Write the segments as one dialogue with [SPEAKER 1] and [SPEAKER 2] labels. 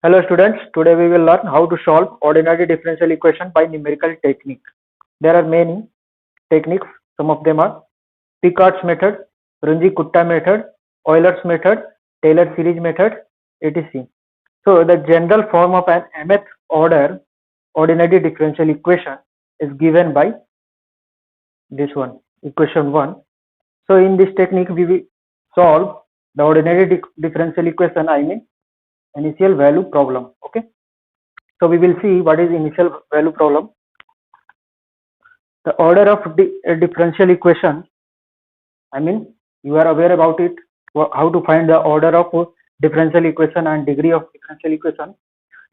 [SPEAKER 1] Hello students, today we will learn how to solve ordinary differential equation by numerical technique. There are many techniques, some of them are Picard's method, Runge-Kutta method, Euler's method, Taylor series method, etc. So the general form of an mth order ordinary differential equation is given by this one, equation 1. So in this technique we will solve the ordinary differential equation, I mean initial value problem. Okay. So we will see what is initial value problem. The order of differential equation, I mean you are aware about it, how to find the order of differential equation and degree of differential equation.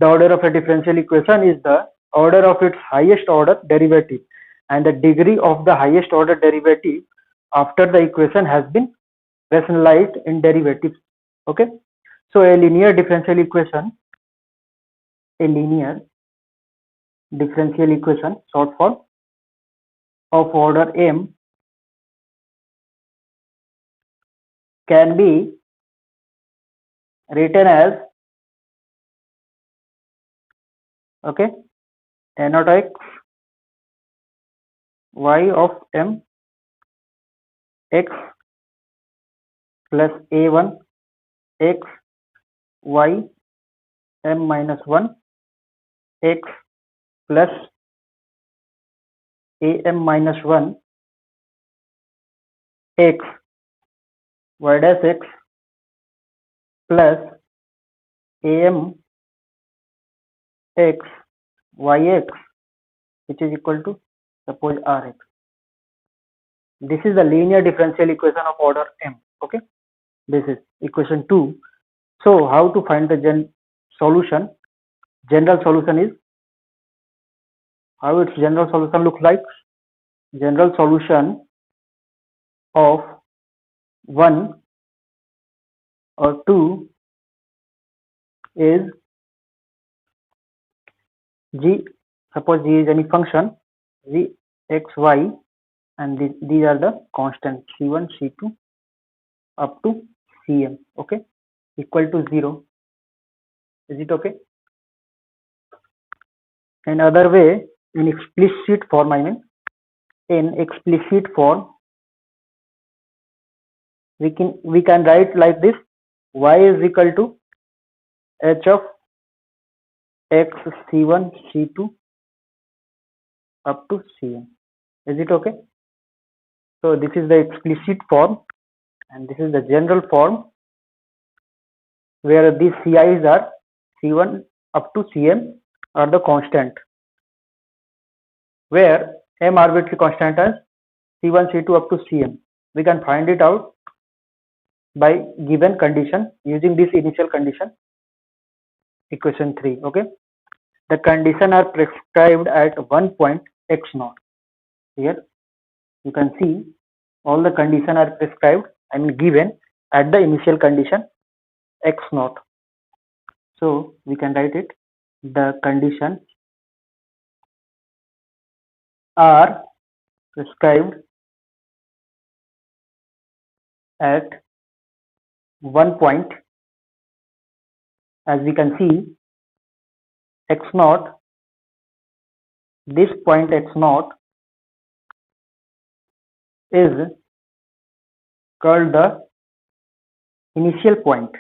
[SPEAKER 1] The order of a differential equation is the order of its highest order derivative and the degree of the highest order derivative after the equation has been rationalized in derivatives. Okay. So a linear differential equation, short form, of order m can be written as n of x y of m x plus a1 x y m minus 1 x plus am minus 1 x y dash x plus am x yx, which is equal to, suppose, rx. This is the linear differential equation of order m. Okay, this is equation 2. So how to find the solution? General solution is, how its general solution looks like. General solution of 1 or 2 is g, suppose g is any function, g x y, and these are the constants c1 c2 up to cm. Okay, equal to 0. Is it okay? Another way, in explicit form, we can write like this: y is equal to h of x c1 c2 up to cm. Is it okay? So this is the explicit form and this is the general form, where these ci's are c1 up to cm are the constant, where m arbitrary constant is c1 c2 up to cm. We can find it out by given condition using this initial condition, equation 3. Okay, the condition are prescribed at one point x naught. Here you can see all the condition are prescribed, given at the initial condition x naught. So we can write it: the conditions are prescribed at one point. As we can see, x naught, this point x naught is called the initial point.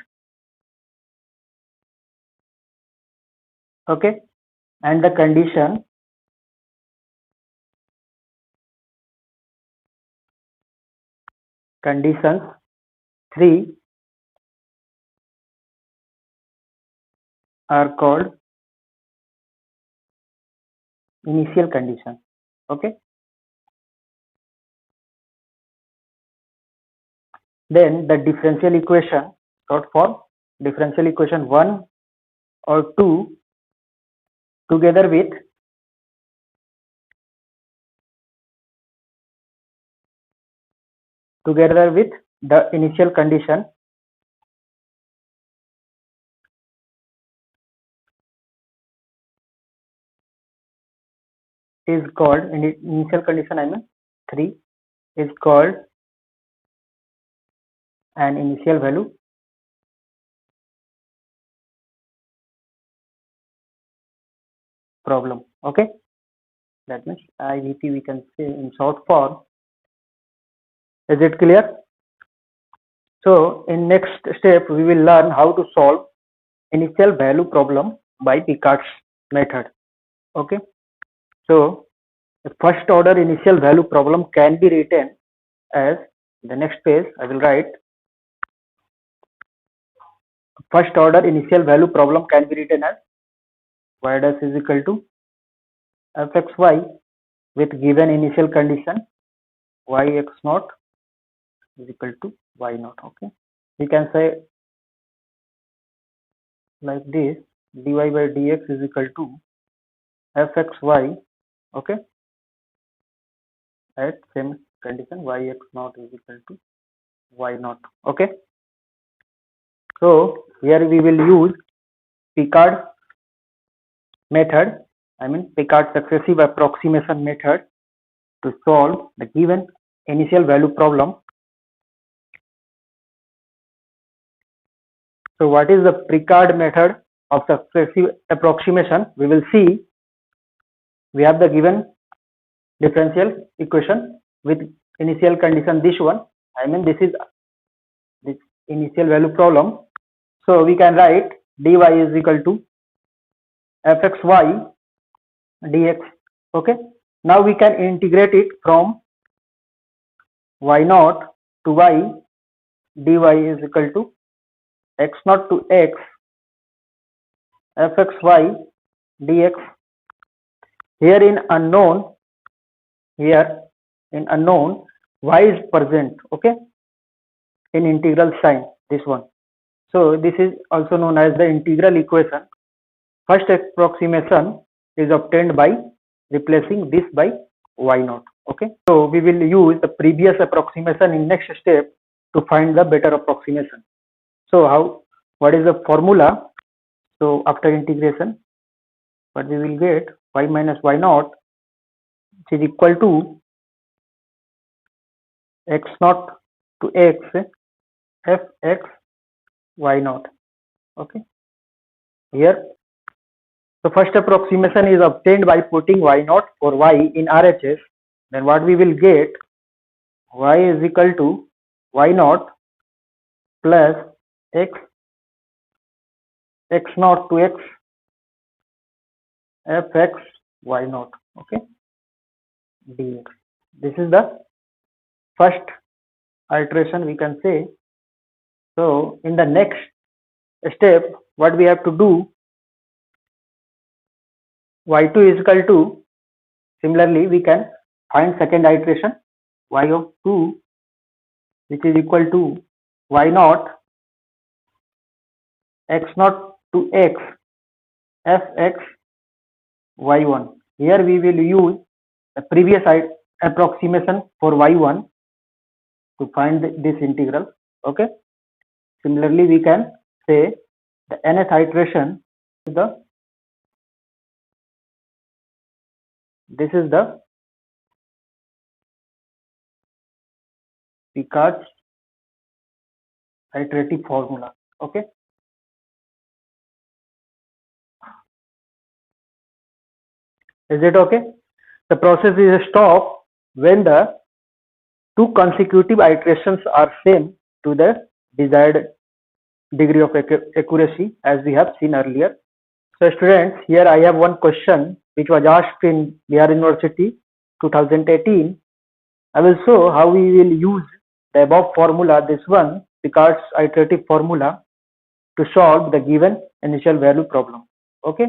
[SPEAKER 1] Okay, and the conditions 3 are called initial condition. Okay, then the differential equation, short form, differential equation 1 or 2 together with the initial condition is called, initial condition 3 is called an initial value problem. Okay, that means IVP we can say in short form. Is it clear? So in next step we will learn how to solve initial value problem by Picard's method. Okay, so the first order initial value problem can be written as, the next page I will write, first order initial value problem can be written as y dash is equal to fxy with given initial condition y x naught is equal to y naught. Okay, we can say like this, dy by dx is equal to fxy, okay, at same condition y x naught is equal to y naught. Okay, so here we will use Picard method, I mean Picard successive approximation method to solve the given initial value problem. So what is the Picard method of successive approximation? We will see. We have the given differential equation with initial condition, this one, I mean this is this initial value problem. So we can write dy is equal to fxy dx. Okay, now we can integrate it from y naught to y. Dy is equal to x naught to x fxy dx. Here in unknown, y is present, okay, in integral sign, this one. So this is also known as the integral equation. First approximation is obtained by replacing this by y naught. Okay, so we will use the previous approximation in next step to find the better approximation. So what is the formula? So after integration, what we will get, y minus y naught, which is equal to x naught to x fx y naught. Okay, here the first approximation is obtained by putting y naught for y in RHS. Then what we will get, y is equal to y naught plus x naught to x fx y naught, okay, dx. This is the first iteration, we can say. So in the next step, what we have to do, y2 is equal to, similarly we can find second iteration, y of 2, which is equal to y naught x naught to x fx y1. Here we will use the previous approximation for y1 to find this integral. Okay, similarly we can say the nth iteration is this is the Picard's iterative formula. Okay, is it okay? The process is stopped when the two consecutive iterations are same to the desired degree of accuracy, as we have seen earlier. So students, here I have one question which was asked in Bihar University 2018. I will show how we will use the above formula, this one, Picard's iterative formula, to solve the given initial value problem. Okay,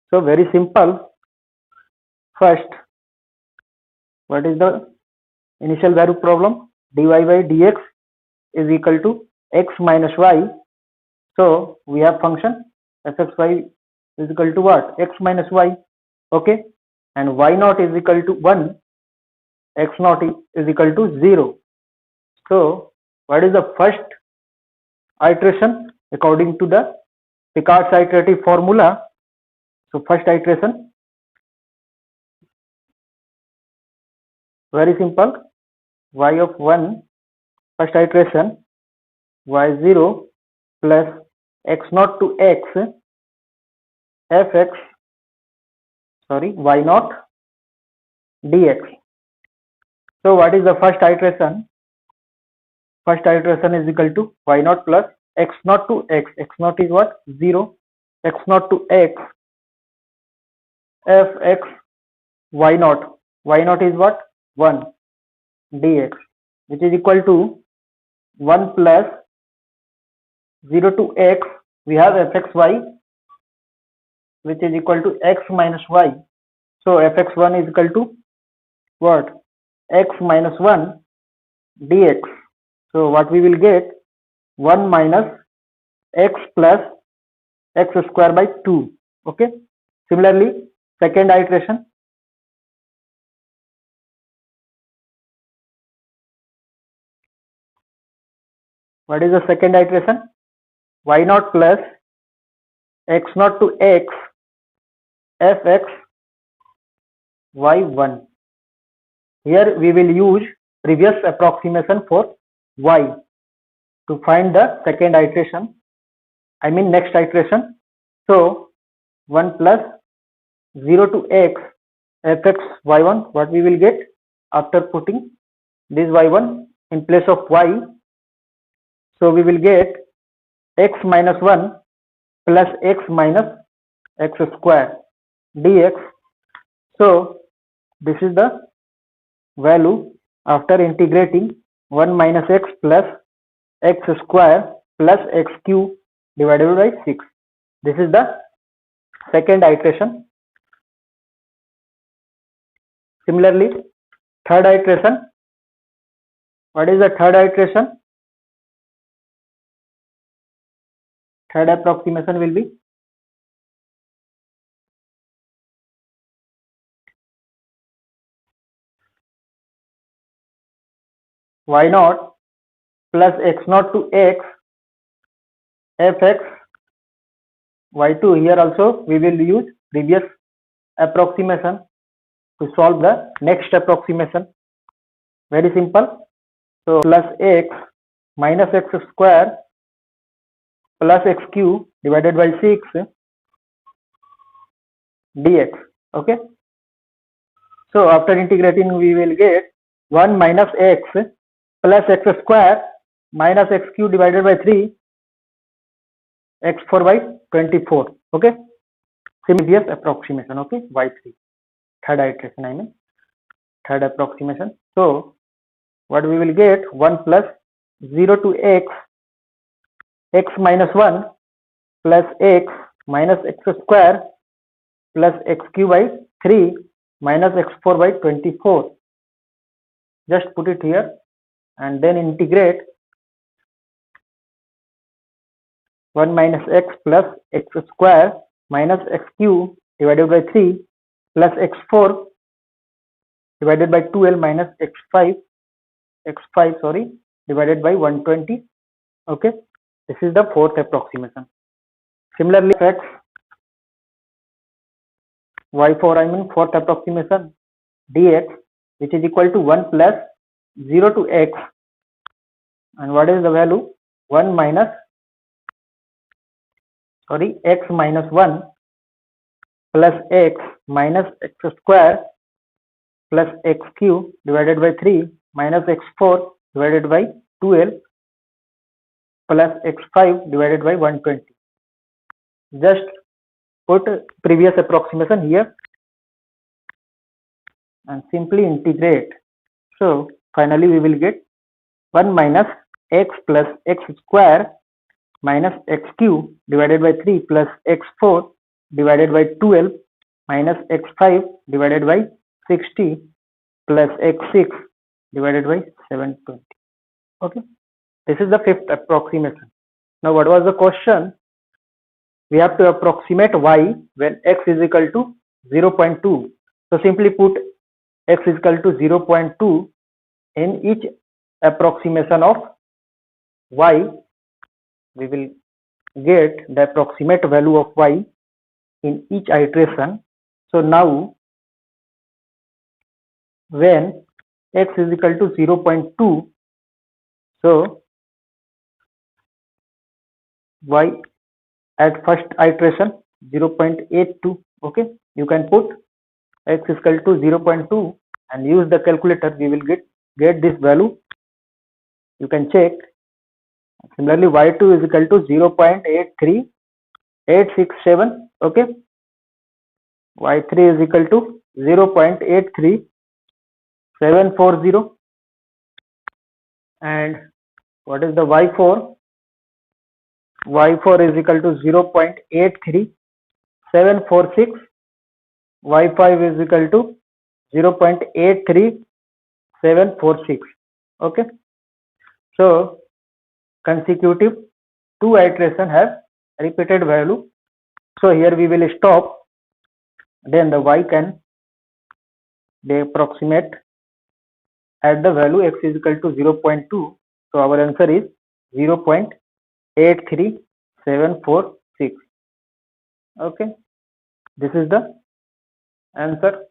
[SPEAKER 1] so very simple. First, what is the initial value problem? Dy by dx is equal to x minus y. So we have function fxy is equal to what? X minus y. Okay, and y naught is equal to 1, x naught is equal to 0. So what is the first iteration according to the Picard's iterative formula? So first iteration, very simple, y of 1, first iteration, y0 plus x naught to x fx sorry, y naught dx. So what is the first iteration? First iteration is equal to y naught plus x naught to x. X naught is what? 0. X naught to x, f x y naught. Y naught is what? 1 dx, which is equal to 1 plus 0 to x. We have fxy, which is equal to x minus y. So fx1 is equal to what? X minus 1 dx. So what we will get? 1 minus x plus x square by 2. Okay. Similarly, second iteration. What is the second iteration? Y naught plus x naught to x fx y1. Here we will use previous approximation for y to find the second iteration, I mean next iteration. So 1 plus 0 to x fx y1, what we will get after putting this y1 in place of y? So we will get x minus 1 plus x minus x square dx. So this is the value after integrating 1 minus x plus x square plus x cube divided by 6. This is the second iteration. Similarly, third iteration. What is the third iteration? Third approximation will be y naught plus x naught to x fx y2. Here also we will use previous approximation to solve the next approximation. Very simple. So plus x minus x square plus x cube divided by 6 dx. Okay. So after integrating we will get 1 minus x plus x square minus x cube divided by 3 x4 by 24. Okay. Previous approximation. Okay. y3. Third iteration, I mean third approximation. So what we will get? 1 plus 0 to x minus 1 plus x minus x square plus x cube by 3 minus x4 by 24. Just put it here and then integrate 1 minus x plus x square minus x cube divided by 3 plus x4 divided by 12 minus x5 divided by 120. Okay, this is the fourth approximation. Similarly, x y4, I mean fourth approximation dx, which is equal to 1 plus 0 to x, and what is the value? 1 minus x minus 1 plus x minus x square plus x cube divided by 3 minus x4 divided by 12 plus x5 divided by 120. Just put previous approximation here and simply integrate. So finally we will get 1 minus x plus x square minus x cube divided by 3 plus x4 divided by 12 minus x5 divided by 60 plus x6 divided by 720. Okay, this is the fifth approximation. Now what was the question? We have to approximate y when x is equal to 0.2. So simply put x is equal to 0.2 in each approximation of y. We will get the approximate value of y in each iteration. So now when x is equal to 0.2, so y at first iteration 0.82. okay, you can put x is equal to 0.2 and use the calculator, we will get this value. You can check. Similarly, y2 is equal to 0.83867. Okay, y3 is equal to 0.83740, and what is the y4? y4 is equal to 0.83746. y5 is equal to 0.83746. Okay, so consecutive two iteration have repeated value. So here we will stop. Then the y can they approximate at the value x is equal to 0.2. So our answer is 0.83746. Okay, this is the answer.